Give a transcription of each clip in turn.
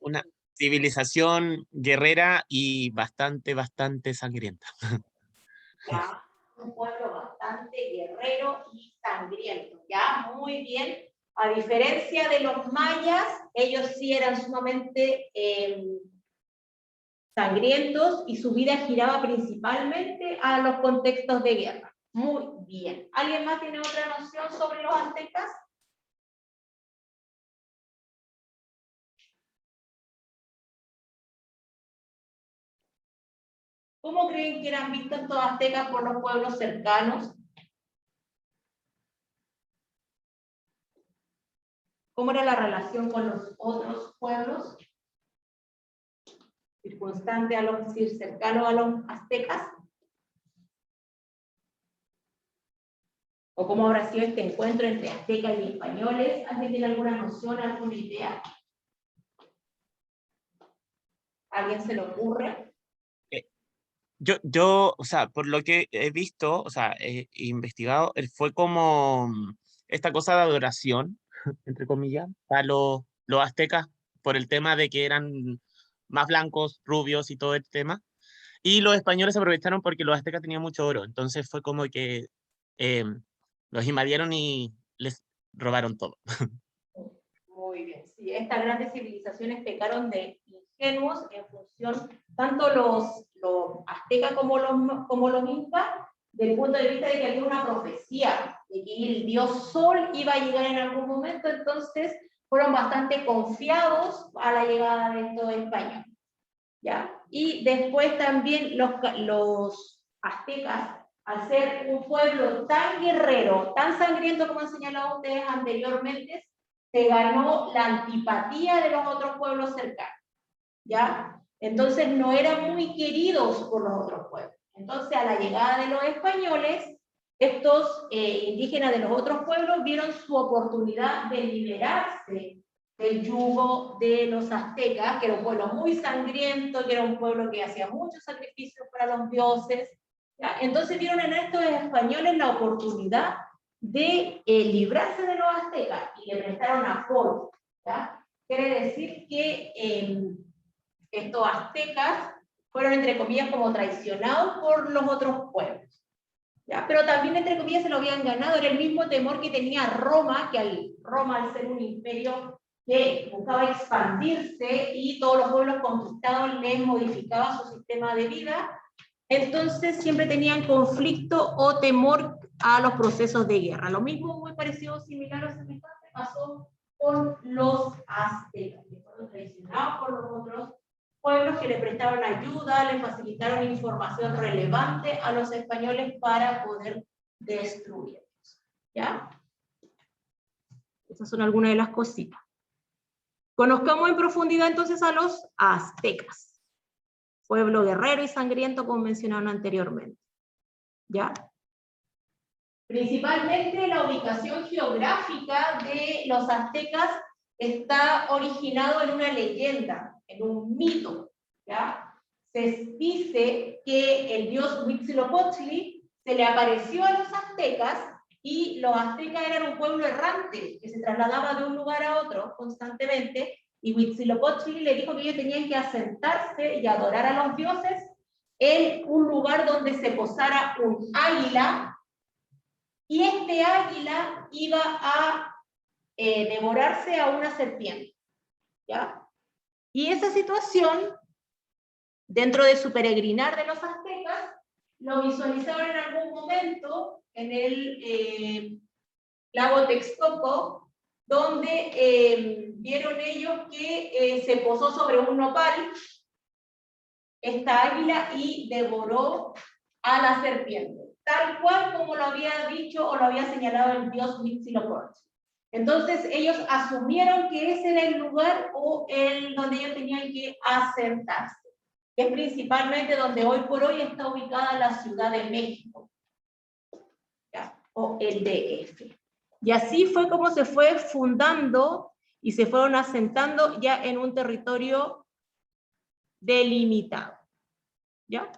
una civilización guerrera y bastante, bastante sangrienta. Ya, un pueblo bastante guerrero y sangriento, ya, muy bien. A diferencia de los mayas, ellos sí eran sumamente sangrientos y su vida giraba principalmente a los contextos de guerra. Muy bien. ¿Alguien más tiene otra noción sobre los aztecas? ¿Cómo creen que eran vistos estos aztecas por los pueblos cercanos? ¿Cómo era la relación con los otros pueblos? Circunstante a los, cercano a los aztecas. ¿O cómo habrá sido este encuentro entre aztecas y españoles? ¿Alguien tiene alguna noción, alguna idea? ¿Alguien se le ocurre? O sea, por lo que he visto, o sea, he investigado, fue como esta cosa de adoración, entre comillas, a los aztecas, por el tema de que eran más blancos, rubios y todo el tema. Y los españoles aprovecharon porque los aztecas tenían mucho oro, entonces fue como que eh, los invadieron y les robaron todo. Muy bien. Sí, estas grandes civilizaciones pecaron de ingenuos en función, tanto los aztecas como los incas, del punto de vista de que había una profecía, de que el dios Sol iba a llegar en algún momento, entonces fueron bastante confiados a la llegada de estos españoles. ¿Ya? Y después también los aztecas, al ser un pueblo tan guerrero, tan sangriento como han señalado ustedes anteriormente, se ganó la antipatía de los otros pueblos cercanos, ¿ya? Entonces no eran muy queridos por los otros pueblos. Entonces a la llegada de los españoles, estos indígenas de los otros pueblos vieron su oportunidad de liberarse del yugo de los aztecas, que era un pueblo muy sangriento, que era un pueblo que hacía muchos sacrificios para los dioses. ¿Ya? Entonces vieron en estos españoles la oportunidad de librarse de los aztecas y le prestaron apoyo. ¿Ya? Quiere decir que estos aztecas fueron, entre comillas, como traicionados por los otros pueblos. ¿Ya? Pero también, entre comillas, se lo habían ganado. Era el mismo temor que tenía Roma, que Roma, al ser un imperio que buscaba expandirse y todos los pueblos conquistados les modificaba su sistema de vida, entonces siempre tenían conflicto o temor a los procesos de guerra. Lo mismo, muy parecido, similar o semejante, pasó con los aztecas, que fueron traicionados por los otros pueblos que le prestaron ayuda, le facilitaron información relevante a los españoles para poder destruirlos. ¿Ya? Esas son algunas de las cositas. Conozcamos en profundidad entonces a los aztecas, pueblo guerrero y sangriento como mencionaron anteriormente. ¿Ya? Principalmente la ubicación geográfica de los aztecas está originado en una leyenda, en un mito. ¿Ya? Se dice que el dios Huitzilopochtli se le apareció a los aztecas y los aztecas eran un pueblo errante que se trasladaba de un lugar a otro constantemente y Huitzilopochtli le dijo que ellos tenían que asentarse y adorar a los dioses en un lugar donde se posara un águila y este águila iba a devorarse a una serpiente. ¿Ya? Y esa situación, dentro de su peregrinar de los aztecas, lo visualizaron en algún momento en el lago Texcoco, donde vieron ellos que se posó sobre un nopal esta águila y devoró a la serpiente, tal cual como lo había dicho o lo había señalado el dios Huitzilopochtli. Entonces ellos asumieron que ese era el lugar o el donde ellos tenían que asentarse, que es principalmente donde hoy por hoy está ubicada la Ciudad de México, ¿ya? O el DF. Y así fue como se fue fundando y se fueron asentando ya en un territorio delimitado. ¿Ya?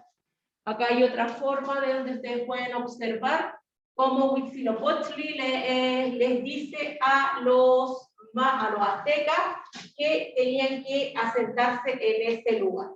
Acá hay otra forma de donde ustedes pueden observar cómo Huitzilopochtli les dice a los aztecas que tenían que asentarse en este lugar.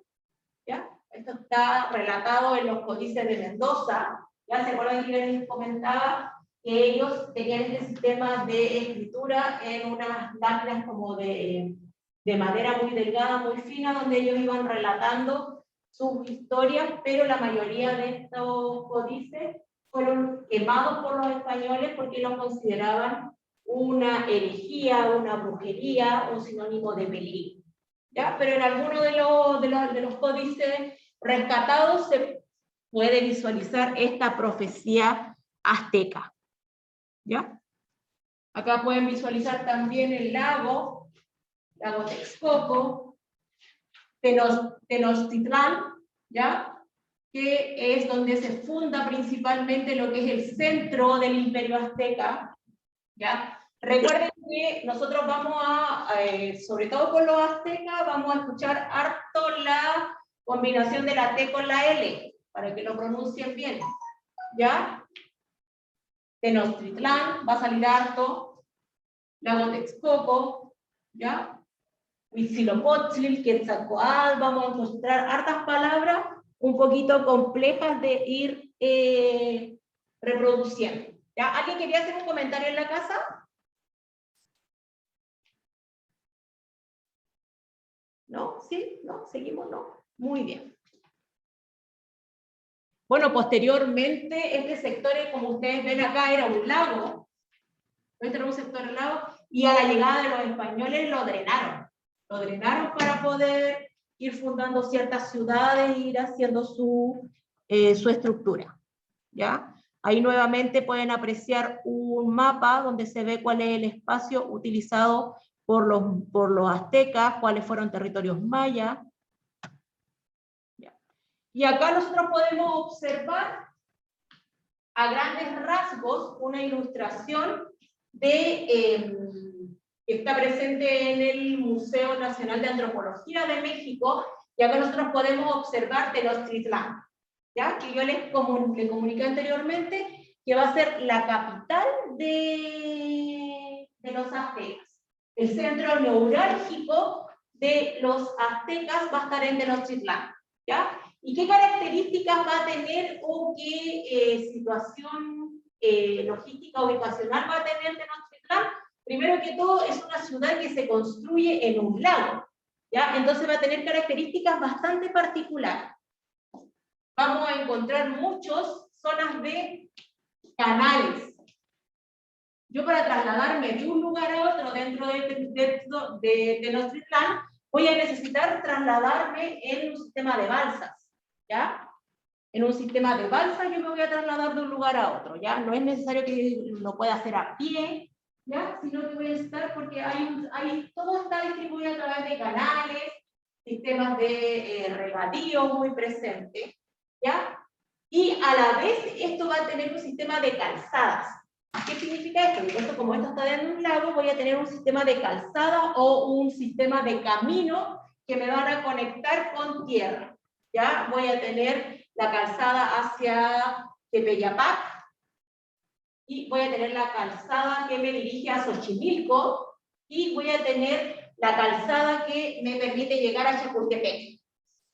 ¿Ya? Esto está relatado en los códices de Mendoza. Ya se acuerdan que yo les comentaba que ellos tenían este sistema de escritura en unas láminas como de madera muy delgada, muy fina, donde ellos iban relatando sus historias, pero la mayoría de estos códices fueron quemados por los españoles porque los consideraban una herejía, una brujería, un sinónimo de peligro. ¿Ya? Pero en alguno de los códices rescatados se puede visualizar esta profecía azteca. ¿Ya? Acá pueden visualizar también el lago Texcoco, Tenochtitlán, ¿ya? Que es donde se funda principalmente lo que es el centro del imperio azteca, ¿ya? Recuerden que nosotros vamos a, sobre todo con los aztecas, vamos a escuchar harto la combinación de la T con la L, para que lo pronuncien bien, ¿ya? Tenochtitlán, va a salir harto, lago Texcoco, ¿ya? Huitzilopochtli, Quetzalcóatl, vamos a encontrar hartas palabras un poquito complejas de ir reproduciendo. ¿Ya? ¿Alguien quería hacer un comentario en la casa? ¿No? ¿Sí? ¿No? ¿Seguimos? ¿No? Muy bien. Bueno, posteriormente, este sector, como ustedes ven acá, era un lago. Este era un sector lago, y a la llegada de los españoles lo drenaron. Lo drenaron para poder ir fundando ciertas ciudades e ir haciendo su estructura. ¿Ya? Ahí nuevamente pueden apreciar un mapa donde se ve cuál es el espacio utilizado por los aztecas, cuáles fueron territorios mayas. ¿Ya? Y acá nosotros podemos observar a grandes rasgos una ilustración que está presente en el Museo Nacional de Antropología de México, y acá nosotros podemos observar Tenochtitlán, ¿ya? Que yo les comuniqué anteriormente que va a ser la capital de los aztecas. El centro neurálgico de los aztecas va a estar en Tenochtitlán, ¿ya? ¿Y qué características va a tener o qué situación logística ubicacional va a tener Tenochtitlán? Primero que todo, es una ciudad que se construye en un lago, ¿ya? Entonces va a tener características bastante particulares. Vamos a encontrar muchas zonas de canales. Yo para trasladarme de un lugar a otro dentro de Tenochtitlán, voy a necesitar trasladarme en un sistema de balsas, ¿ya? En un sistema de balsas yo me voy a trasladar de un lugar a otro, ¿ya? No es necesario que lo pueda hacer a pie, ¿ya? Sino que voy a estar porque todo está distribuido a través de canales, sistemas de regadío muy presentes, ¿ya? Y a la vez esto va a tener un sistema de calzadas. ¿Qué significa esto? Que como esto está dentro de un lago, voy a tener un sistema de calzada o un sistema de camino que me van a conectar con tierra. ¿Ya? Voy a tener la calzada hacia Tepeyapac y voy a tener la calzada que me dirige a Xochimilco y voy a tener la calzada que me permite llegar a Chapultepec.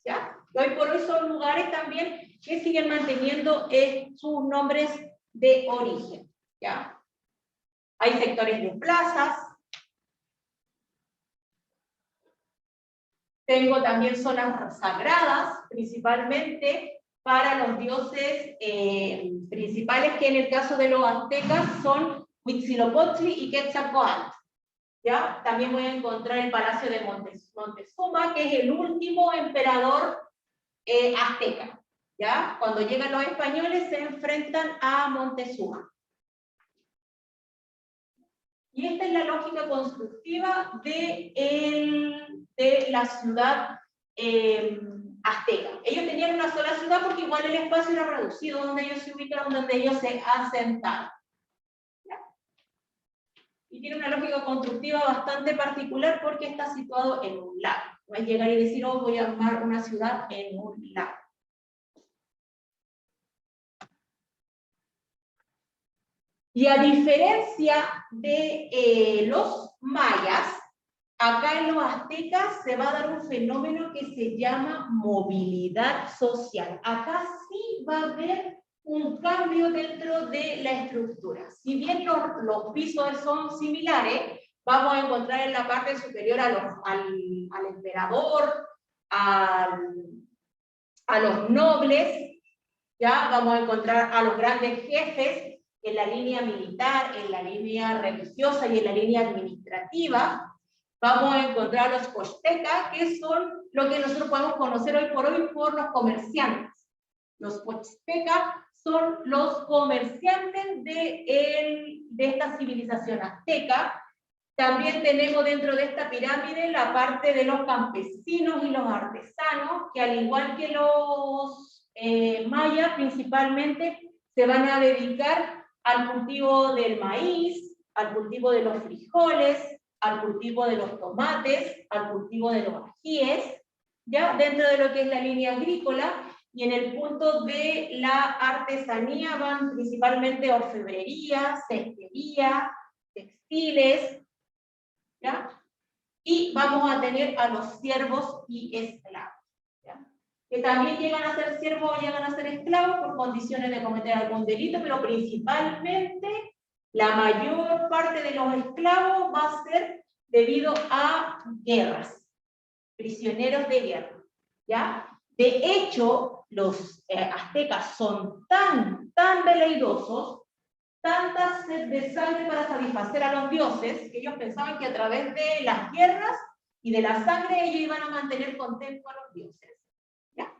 ¿Ya? Hoy por hoy son lugares también que siguen manteniendo sus nombres de origen. ¿Ya? Hay sectores de plazas. Tengo también zonas sagradas, principalmente para los dioses principales, que en el caso de los aztecas son Huitzilopochtli y Quetzalcóatl. ¿Ya? También voy a encontrar el Palacio de Montezuma, que es el último emperador azteca. ¿Ya? Cuando llegan los españoles se enfrentan a Montezuma. Y esta es la lógica constructiva de la ciudad azteca. Ellos tenían una sola ciudad porque igual el espacio era reducido donde ellos se ubicaron, donde ellos se asentaron. ¿Ya? Y tiene una lógica constructiva bastante particular porque está situado en un lago. No es llegar y decir, oh, voy a armar una ciudad en un lago. Y a diferencia de los mayas, acá en los aztecas se va a dar un fenómeno que se llama movilidad social. Acá sí va a haber un cambio dentro de la estructura. Si bien los pisos son similares, vamos a encontrar en la parte superior al emperador, a los nobles, ya vamos a encontrar a los grandes jefes en la línea militar, en la línea religiosa y en la línea administrativa. Vamos a encontrar a los pochtecas, que son lo que nosotros podemos conocer hoy por los comerciantes. Los pochtecas son los comerciantes de esta civilización azteca. También tenemos dentro de esta pirámide la parte de los campesinos y los artesanos, que al igual que los mayas, principalmente se van a dedicar al cultivo del maíz, al cultivo de los frijoles, al cultivo de los tomates, al cultivo de los ajíes, ya dentro de lo que es la línea agrícola. Y en el punto de la artesanía van principalmente orfebrería, cestería, textiles, ¿ya? Y vamos a tener a los siervos y esclavos, ¿ya? Que también llegan a ser siervos o llegan a ser esclavos por condiciones de cometer algún delito, pero principalmente la mayor parte de los esclavos va a ser debido a guerras, prisioneros de guerra, ¿ya? De hecho, los aztecas son tan veleidosos, tanta sed de sangre para satisfacer a los dioses, que ellos pensaban que a través de las guerras y de la sangre ellos iban a mantener contento a los dioses, ¿ya?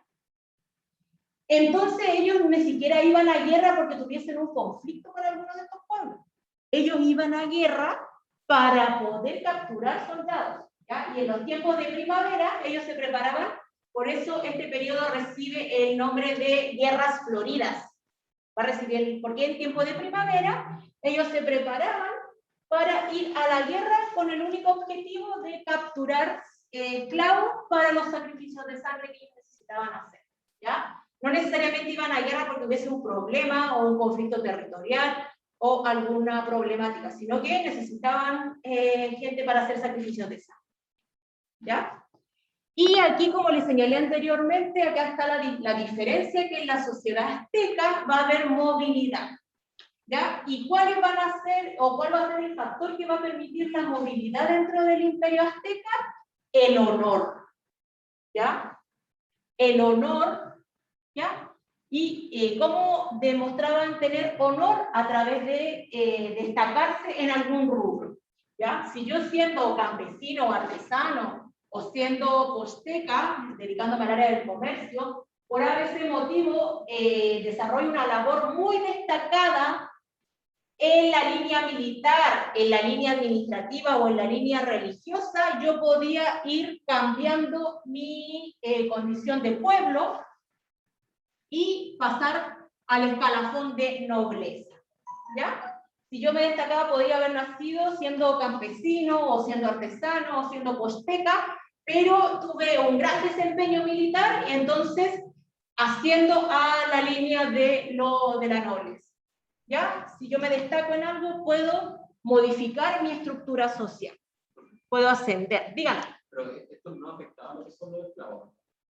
Entonces ellos ni siquiera iban a guerra porque tuviesen un conflicto con alguno de estos pueblos. Ellos iban a guerra para poder capturar soldados, ¿ya? Y en los tiempos de primavera ellos se preparaban, por eso este periodo recibe el nombre de guerras floridas. Va a recibir, porque en tiempo de primavera ellos se preparaban para ir a la guerra con el único objetivo de capturar esclavos para los sacrificios de sangre que ellos necesitaban hacer, ¿ya? No necesariamente iban a guerra porque hubiese un problema o un conflicto territorial o alguna problemática, sino que necesitaban gente para hacer sacrificios de sangre, ¿ya? Y aquí, como les señalé anteriormente, acá está la diferencia, que en la sociedad azteca va a haber movilidad, ¿ya? ¿Y cuáles van a ser, o cuál va a ser el factor que va a permitir la movilidad dentro del imperio azteca? El honor, ¿ya? El honor, ¿ya? Y cómo demostraban tener honor a través de destacarse en algún rubro, ¿ya? Si yo siendo campesino o artesano, o siendo posteca, dedicándome al área del comercio, por ese motivo desarrollo una labor muy destacada en la línea militar, en la línea administrativa o en la línea religiosa, yo podía ir cambiando mi condición de pueblo y pasar al escalafón de nobleza, ¿ya? Si yo me destacaba, podía haber nacido siendo campesino, o siendo artesano, o siendo posteca, pero tuve un gran desempeño militar, y entonces asciendo a la línea de la nobleza, ¿ya? Si yo me destaco en algo, puedo modificar mi estructura social, puedo ascender. Díganme. Pero esto no afectaba a los que son los esclavos.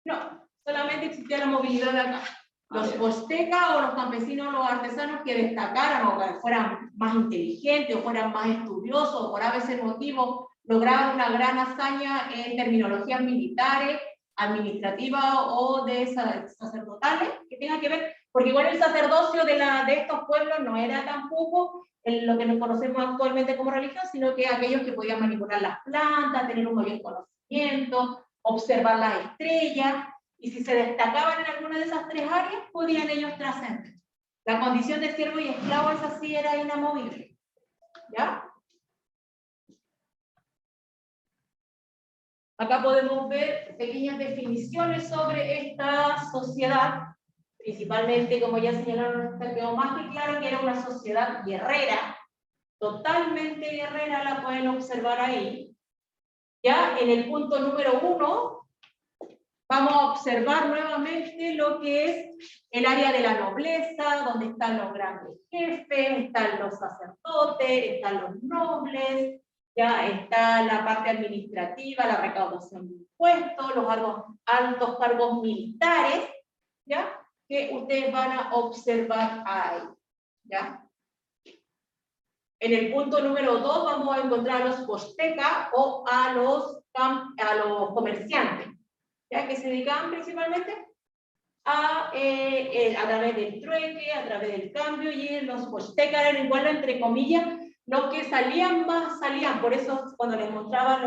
No, solamente existía la movilidad de acá. Los postecas o los campesinos o los artesanos que destacaran o que fueran más inteligentes o fueran más estudiosos o por a veces motivo lograban una gran hazaña en terminologías militares, administrativas o de sacerdotales, que tengan que ver, porque igual el sacerdocio de estos pueblos no era tampoco lo que nos conocemos actualmente como religión, sino que aquellos que podían manipular las plantas, tener un mayor conocimiento, observar las estrellas, y si se destacaban en alguna de esas tres áreas, podían ellos trascender. La condición de siervo y esclavo, esa sí era inamovible, ¿ya? Acá podemos ver pequeñas definiciones sobre esta sociedad, principalmente, como ya señalaron, quedó más que claro que era una sociedad guerrera, totalmente guerrera, la pueden observar ahí. Ya en el punto número 1, vamos a observar nuevamente lo que es el área de la nobleza, donde están los grandes jefes, están los sacerdotes, están los nobles, ya está la parte administrativa, la recaudación de impuestos, los altos cargos militares, ¿ya? Que ustedes van a observar ahí, ¿ya? En el punto número 2 vamos a encontrar a los postecas o a los comerciantes, ¿ya? Que se dedicaban principalmente a través del trueque, a través del cambio, y los postecas eran igual, entre comillas, los que salían más salían. Por eso cuando les mostraba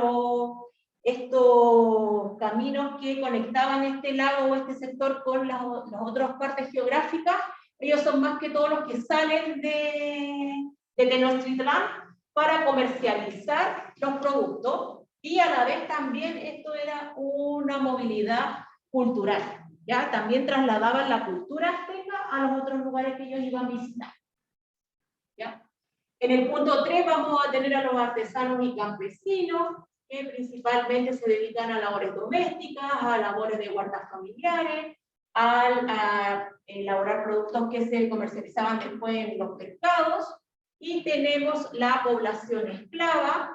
estos caminos que conectaban este lago o este sector con las otras partes geográficas, ellos son más que todos los que salen de Tenochtitlán para comercializar los productos, y a la vez también esto era una movilidad cultural, ¿ya? También trasladaban la cultura azteca a los otros lugares que ellos iban a visitar, ¿ya? En el punto 3 vamos a tener a los artesanos y campesinos, que principalmente se dedican a labores domésticas, a labores de guardas familiares, a elaborar productos que se comercializaban después en los mercados. Y tenemos la población esclava,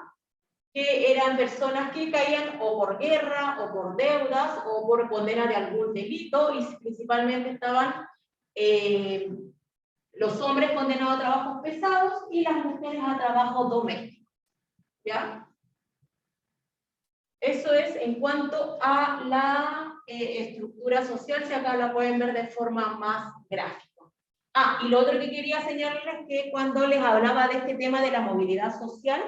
que eran personas que caían o por guerra, o por deudas, o por condena de algún delito, y principalmente estaban los hombres condenados a trabajos pesados y las mujeres a trabajos domésticos, ¿ya? Eso es en cuanto a la estructura social, si acá la pueden ver de forma más gráfica. Ah, y lo otro que quería señalarles es que cuando les hablaba de este tema de la movilidad social,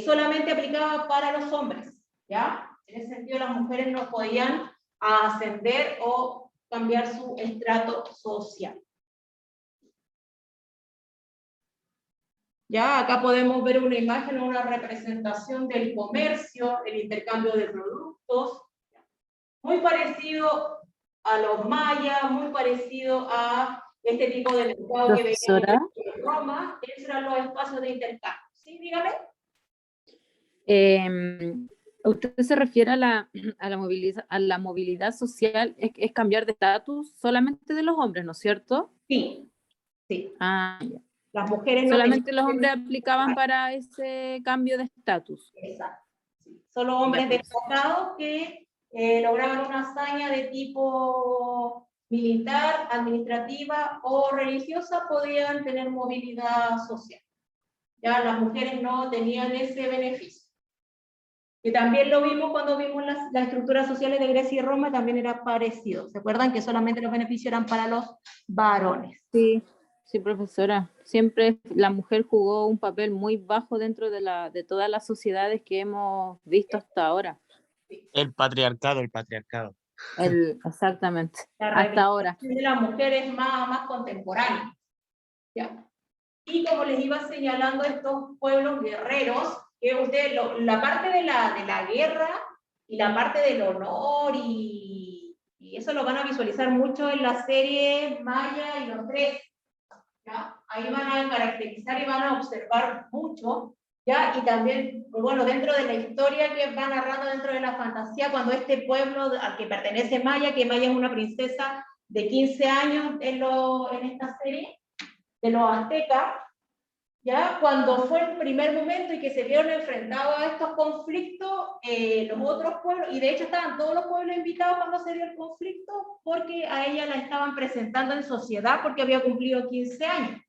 solamente aplicaba para los hombres, ¿ya? En ese sentido, las mujeres no podían ascender o cambiar su estrato social. Ya, acá podemos ver una imagen o una representación del comercio, el intercambio de productos, muy parecido a los mayas, muy parecido a este tipo de mercado que veíamos en Roma. Esos eran los espacios de intercambio. ¿Sí? Dígame. ¿Usted se refiere a la movilidad social? ¿Es cambiar de estatus solamente de los hombres, ¿no es cierto? Sí, sí. Ah, ya. Las mujeres no solamente los hombres aplicaban para ese cambio de estatus. Exacto. Sí. Solo hombres destacados que lograban una hazaña de tipo militar, administrativa o religiosa podían tener movilidad social. Ya las mujeres no tenían ese beneficio. Y también lo vimos cuando vimos las estructuras sociales de Grecia y Roma, también era parecido. ¿Se acuerdan que solamente los beneficios eran para los varones? Sí. Sí, profesora. Siempre la mujer jugó un papel muy bajo dentro de todas las sociedades que hemos visto hasta ahora. El patriarcado. Exactamente. Hasta ahora. De las mujeres más contemporáneas. ¿Ya? Y como les iba señalando, estos pueblos guerreros, que ustedes, la parte de la guerra y la parte del honor y eso lo van a visualizar mucho en la serie Maya y los tres. ¿Ya? Ahí van a caracterizar y van a observar mucho, ¿ya? Y también, bueno, dentro de la historia que va narrando dentro de la fantasía, cuando este pueblo al que pertenece Maya, que Maya es una princesa de 15 años en esta serie, de los aztecas, ¿ya? Cuando fue el primer momento y que se vieron enfrentados a estos conflictos, los otros pueblos, y de hecho estaban todos los pueblos invitados cuando se dio el conflicto, porque a ella la estaban presentando en sociedad porque había cumplido 15 años.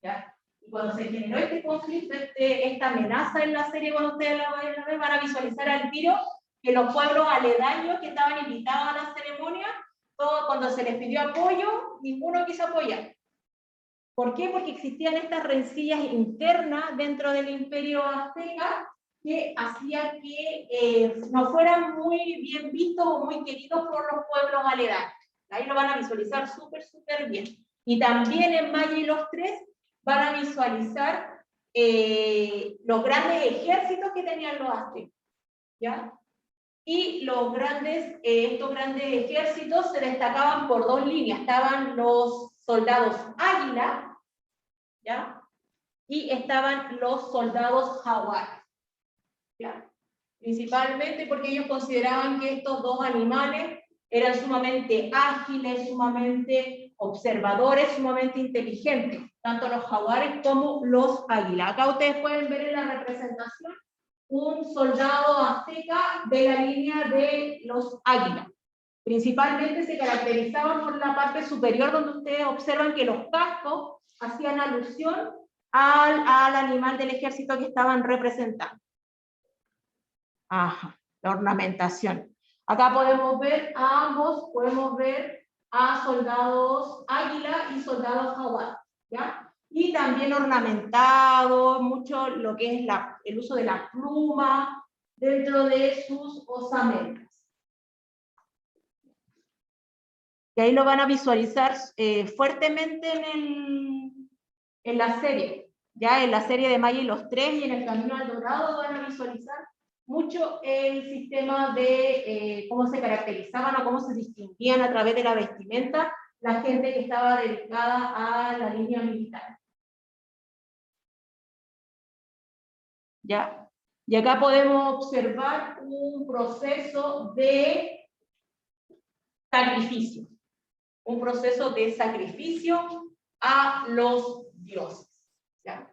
¿Ya? Y cuando se generó este conflicto, esta amenaza en la serie, cuando ustedes la vayan a ver, van a visualizar al tiro que los pueblos aledaños que estaban invitados a la ceremonia, todos, cuando se les pidió apoyo, ninguno quiso apoyar. ¿Por qué? Porque existían estas rencillas internas dentro del imperio azteca que hacían que no fueran muy bien vistos o muy queridos por los pueblos aledaños. Ahí lo van a visualizar súper bien. Y también en Maya y los tres van a visualizar los grandes ejércitos que tenían los aztecas, ¿ya? Y estos grandes ejércitos se destacaban por dos líneas. Estaban los soldados águila, ¿ya? Y estaban los soldados jaguar, ¿ya? Principalmente porque ellos consideraban que estos dos animales eran sumamente ágiles, sumamente observadores, sumamente inteligentes. tanto los jaguares como los águilas. Acá ustedes pueden ver en la representación un soldado azteca de la línea de los águilas. Principalmente se caracterizaban por la parte superior, donde ustedes observan que los cascos hacían alusión al animal del ejército que estaban representando. Ajá, la ornamentación. Acá podemos ver a ambos, podemos ver a soldados águila y soldados jaguar, ¿ya? Y también ornamentado, mucho lo que es el uso de la pluma dentro de sus osamentas. Y ahí lo van a visualizar fuertemente en la serie. Ya en la serie de Maya y los Tres y en el Camino al Dorado van a visualizar mucho el sistema de cómo se caracterizaban o cómo se distinguían a través de la vestimenta la gente que estaba dedicada a la línea militar. ¿Ya? Y acá podemos observar un proceso de sacrificio. Un proceso de sacrificio a los dioses. ¿Ya?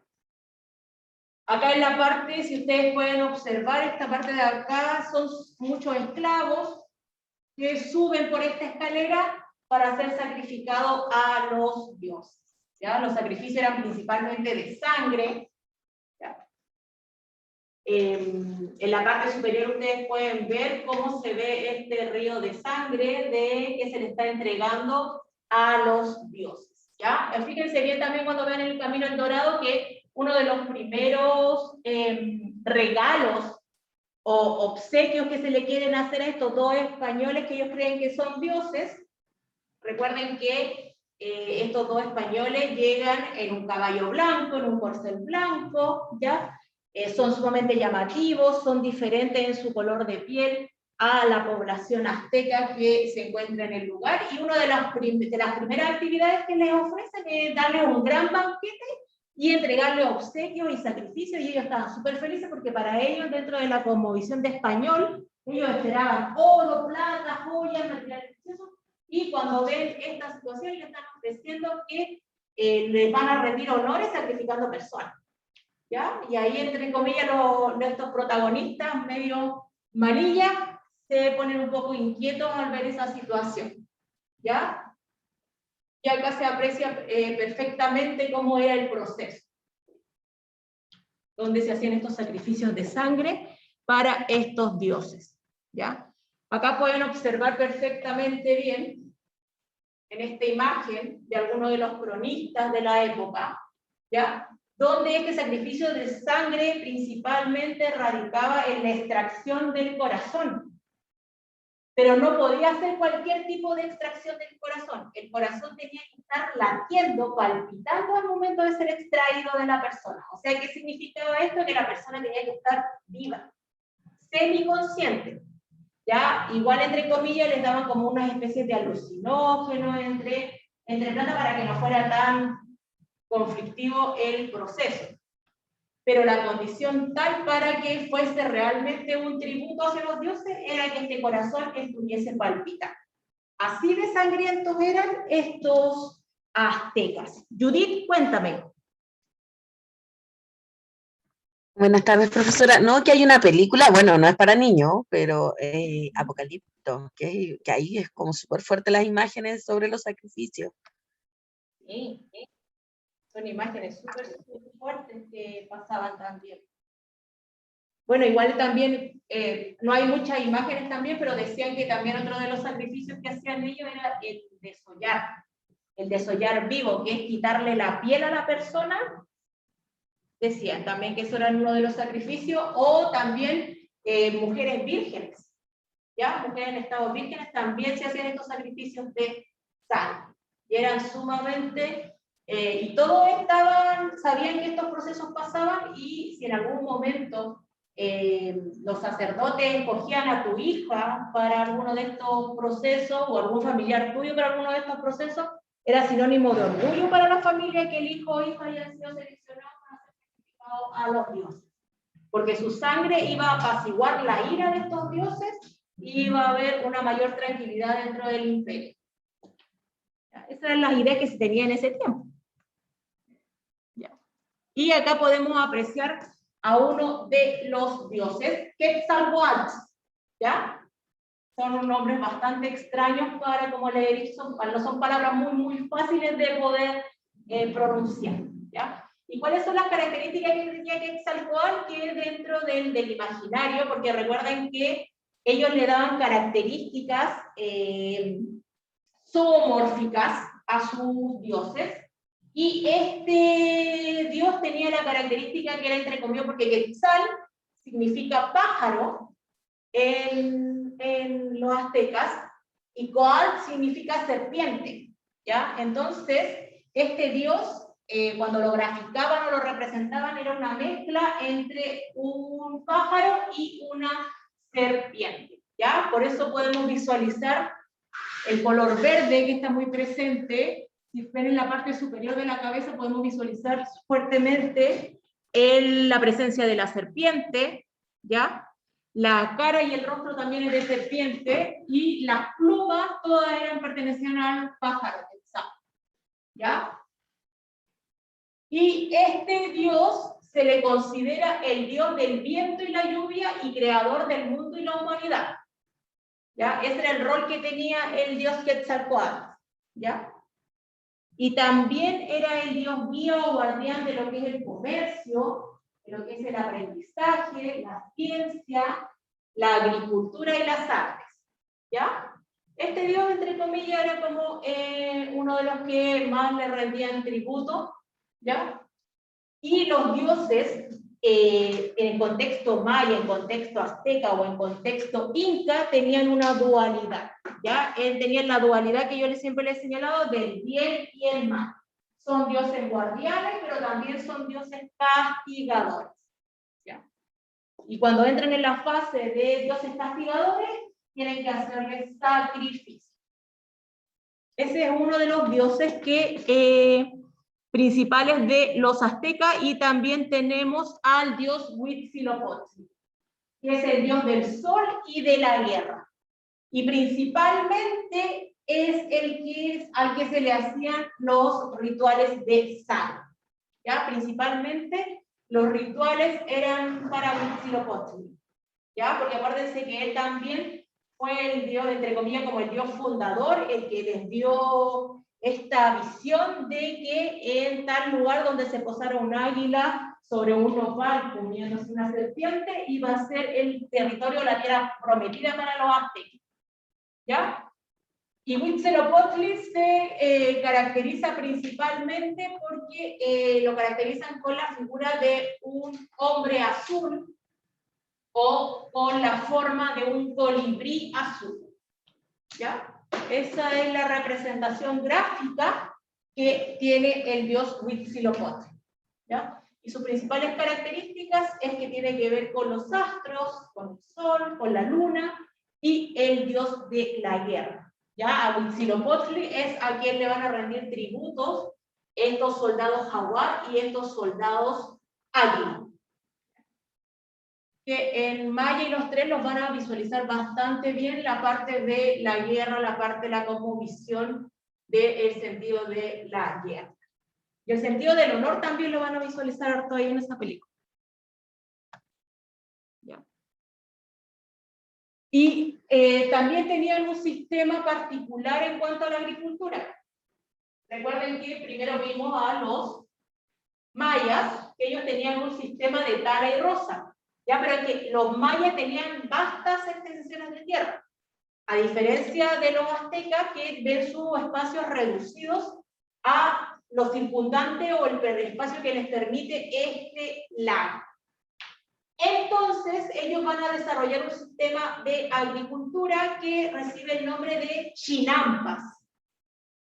Acá en la parte, si ustedes pueden observar, esta parte de acá son muchos esclavos que suben por esta escalera para ser sacrificados a los dioses. ¿Ya? Los sacrificios eran principalmente de sangre. ¿Ya? En la parte superior ustedes pueden ver cómo se ve este río de sangre que se le está entregando a los dioses. ¿Ya? Fíjense bien también cuando vean el Camino al Dorado que uno de los primeros regalos o obsequios que se le quieren hacer a estos dos españoles que ellos creen que son dioses, recuerden que estos dos españoles llegan en un caballo blanco, en un corcel blanco, ¿ya? Son sumamente llamativos, son diferentes en su color de piel a la población azteca que se encuentra en el lugar, y una de las primeras actividades que les ofrecen es darles un gran banquete y entregarle obsequios y sacrificios, y ellos estaban súper felices porque para ellos, dentro de la cosmovisión de español, ellos esperaban oro, plata, joyas, materiales preciosos, y cuando ven esta situación le están ofreciendo que les van a rendir honores sacrificando personas. ¿Ya? Y ahí, entre comillas, nuestros protagonistas, medio manillas, se ponen un poco inquietos al ver esa situación. ¿Ya? Y acá se aprecia perfectamente cómo era el proceso, donde se hacían estos sacrificios de sangre para estos dioses. ¿Ya? Acá pueden observar perfectamente bien, en esta imagen de algunos de los cronistas de la época, ¿ya? Donde este sacrificio de sangre principalmente radicaba en la extracción del corazón. Pero no podía ser cualquier tipo de extracción del corazón. El corazón tenía que estar latiendo, palpitando al momento de ser extraído de la persona. O sea, ¿qué significaba esto? Que la persona tenía que estar viva, semiconsciente. ¿Ya? Igual, entre comillas, les daban como unas especies de alucinógenos entre plata para que no fuera tan conflictivo el proceso. Pero la condición tal para que fuese realmente un tributo hacia los dioses era que este corazón estuviese palpitando. Así de sangrientos eran estos aztecas. Judith, cuéntame. Buenas tardes, profesora. No, que hay una película, bueno, no es para niños, pero Apocalipto, que ahí es como súper fuerte las imágenes sobre los sacrificios. Sí, sí. Son imágenes súper fuertes que pasaban también. Bueno, igual también, no hay muchas imágenes también, pero decían que también otro de los sacrificios que hacían ellos era el desollar vivo, que es quitarle la piel a la persona. Decían también que eso era uno de los sacrificios, o también mujeres vírgenes, ¿ya? Mujeres en estado vírgenes también se hacían estos sacrificios de sangre, y eran sumamente... y todos sabían que estos procesos pasaban, y si en algún momento los sacerdotes escogían a tu hija para alguno de estos procesos, o algún familiar tuyo para alguno de estos procesos, era sinónimo de orgullo para la familia que el hijo o hija haya sido seleccionado para ser sacrificado a los dioses, porque su sangre iba a apaciguar la ira de estos dioses y iba a haber una mayor tranquilidad dentro del imperio. Esas eran las ideas que se tenían en ese tiempo. Y acá podemos apreciar a uno de los dioses, Quetzalcóatl, ¿ya? Son nombres bastante extraños para, como le he dicho, no son palabras muy fáciles de poder pronunciar, ¿ya? ¿Y cuáles son las características que tenía Quetzalcóatl? Que dentro del imaginario, porque recuerden que ellos le daban características zoomórficas a sus dioses, y este dios tenía la característica que era entre comillas, porque Quetzal significa pájaro en los aztecas, y Coatl significa serpiente, ¿ya? Entonces, este dios, cuando lo graficaban o lo representaban, era una mezcla entre un pájaro y una serpiente, ¿ya? Por eso podemos visualizar el color verde que está muy presente. Si ven en la parte superior de la cabeza, podemos visualizar fuertemente la presencia de la serpiente, ¿ya? La cara y el rostro también es de serpiente, y las plumas todas pertenecían al pájaro, ¿ya? Y este dios se le considera el dios del viento y la lluvia y creador del mundo y la humanidad, ¿ya? Ese era el rol que tenía el dios Quetzalcóatl, ¿ya? Y también era el dios guía o guardián de lo que es el comercio, de lo que es el aprendizaje, la ciencia, la agricultura y las artes, ¿ya? Este dios, entre comillas, era como uno de los que más le rendían tributo, ¿ya? Y los dioses, en contexto maya, en contexto azteca o en contexto inca, tenían una dualidad, ¿ya? Tenían la dualidad que yo siempre les he señalado del bien y el mal. Son dioses guardianes, pero también son dioses castigadores, ¿ya? Y cuando entran en la fase de dioses castigadores, tienen que hacerles sacrificio. Ese es uno de los dioses que principales de los aztecas, y también tenemos al dios Huitzilopochtli, que es el dios del sol y de la guerra. Y principalmente es al que se le hacían los rituales de sal, ¿ya? Principalmente los rituales eran para Huitzilopochtli, ¿ya? Porque acuérdense que él también fue el dios, entre comillas, como el dios fundador, el que les dio esta visión de que en tal lugar donde se posara un águila sobre un nopal comiéndose una serpiente, iba a ser el territorio, la tierra prometida para los aztecas, ¿ya? Y Huitzilopochtli se caracteriza principalmente porque lo caracterizan con la figura de un hombre azul, o con la forma de un colibrí azul, ¿ya? Esa es la representación gráfica que tiene el dios Huitzilopochtli, ¿ya? Y sus principales características es que tiene que ver con los astros, con el sol, con la luna, y el dios de la guerra, ¿ya? A Huitzilopochtli es a quien le van a rendir tributos estos soldados jaguar y estos soldados águila, que en maya y los tres los van a visualizar bastante bien la parte de la guerra, la parte de la cosmovisión del sentido de la guerra. Y el sentido del honor también lo van a visualizar todavía en esa película. ¿Ya? Y también tenían un sistema particular en cuanto a la agricultura. Recuerden que primero vimos a los mayas, que ellos tenían un sistema de tala y roza. Ya, pero que los mayas tenían vastas extensiones de tierra, a diferencia de los aztecas, que ven sus espacios reducidos a lo circundante o el espacio que les permite este lago. Entonces, ellos van a desarrollar un sistema de agricultura que recibe el nombre de chinampas.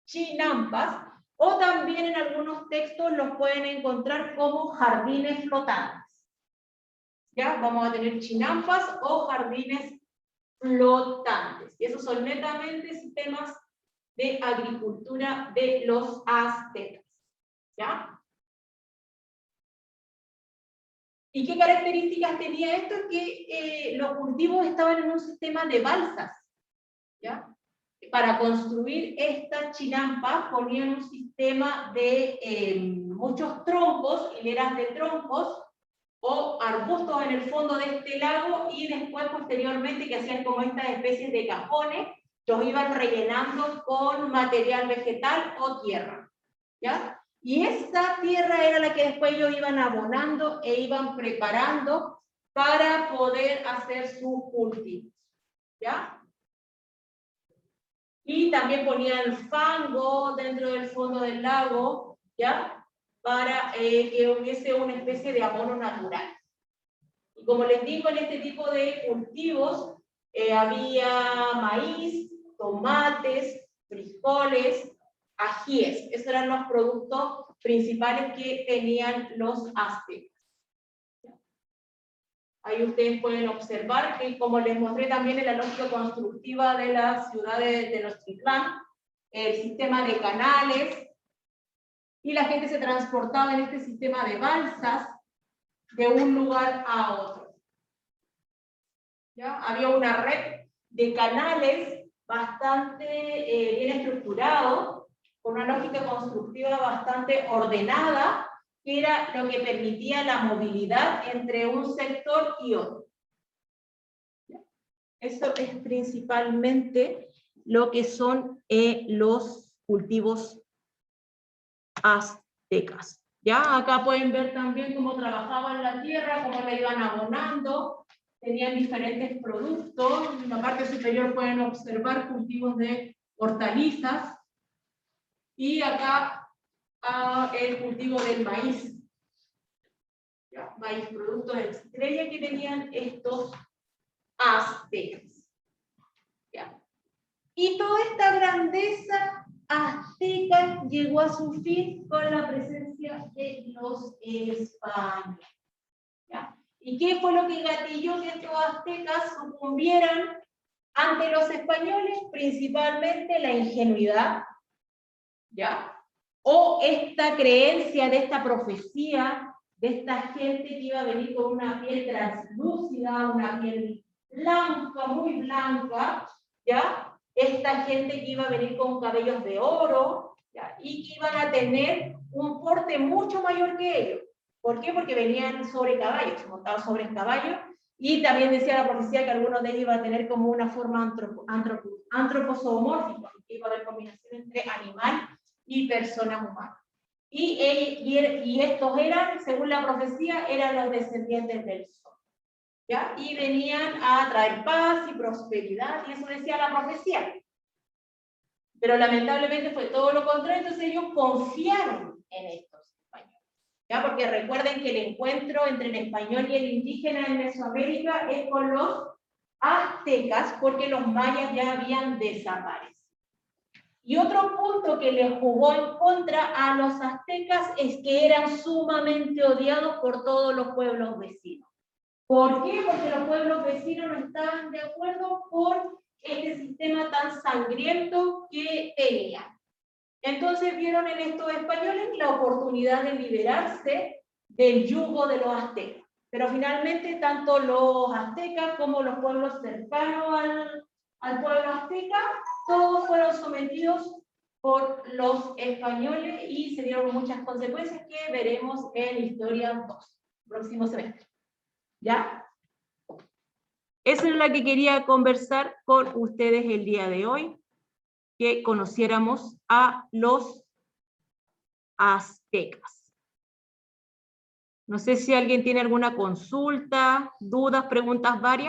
Chinampas, o también en algunos textos los pueden encontrar como jardines flotantes. ¿Ya? Vamos a tener chinampas o jardines flotantes. Y esos son netamente sistemas de agricultura de los aztecas. ¿Ya? ¿Y qué características tenía esto? Que los cultivos estaban en un sistema de balsas. ¿Ya? para construir estas chinampas ponían un sistema de muchos troncos, hileras de troncos, o arbustos en el fondo de este lago, y después posteriormente que hacían como estas especies de cajones, los iban rellenando con material vegetal o tierra, ¿ya? Y esta tierra era la que después ellos iban abonando e iban preparando para poder hacer sus cultivos, ¿ya? Y también ponían fango dentro del fondo del lago, ¿ya? Para que hubiese una especie de abono natural. Y como les digo, en este tipo de cultivos había maíz, tomates, frijoles, ajíes. Esos eran los productos principales que tenían los aztecas. Ahí ustedes pueden observar que, como les mostré también en la lógica constructiva de la ciudad de Tenochtitlán, el sistema de canales, y la gente se transportaba en este sistema de balsas de un lugar a otro. ¿Ya? Había una red de canales bastante bien estructurado, con una lógica constructiva bastante ordenada, que era lo que permitía la movilidad entre un sector y otro. Eso es principalmente lo que son los cultivos aztecas. ¿Ya? Acá pueden ver también cómo trabajaban la tierra, cómo la iban abonando, tenían diferentes productos. En la parte superior pueden observar cultivos de hortalizas, y acá el cultivo del maíz. ¿Ya? Maíz, productos de estrella que tenían estos aztecas. ¿Ya? Y toda esta grandeza azteca llegó a su fin con la presencia de los españoles. ¿Ya? ¿Y qué fue lo que gatilló que estos aztecas sucumbieran ante los españoles? Principalmente la ingenuidad, ¿ya? O esta creencia de esta profecía, de esta gente que iba a venir con una piel translúcida, una piel blanca, muy blanca, ¿ya? Esta gente que iba a venir con cabellos de oro, ¿ya? Y que iban a tener un porte mucho mayor que ellos. ¿Por qué? Porque venían sobre caballos, montados sobre caballos, y también decía la profecía que algunos de ellos iban a tener como una forma antroposomórfica, que iba a haber combinación entre animal y personas humanas. Y estos eran, según la profecía, eran los descendientes del sol, ¿ya? Y venían a traer paz y prosperidad, y eso decía la profecía. Pero lamentablemente fue todo lo contrario, entonces ellos confiaron en estos españoles, ¿ya? Porque recuerden que el encuentro entre el español y el indígena en Mesoamérica es con los aztecas, porque los mayas ya habían desaparecido. Y otro punto que les jugó en contra a los aztecas es que eran sumamente odiados por todos los pueblos vecinos. ¿Por qué? Porque los pueblos vecinos no estaban de acuerdo con este sistema tan sangriento que tenían. Entonces vieron en estos españoles la oportunidad de liberarse del yugo de los aztecas. Pero finalmente tanto los aztecas como los pueblos cercanos al pueblo azteca, todos fueron sometidos por los españoles y se dieron muchas consecuencias que veremos en Historia 2, próximo semestre. ¿Ya? Esa es la que quería conversar con ustedes el día de hoy, que conociéramos a los aztecas. No sé si alguien tiene alguna consulta, dudas, preguntas varias.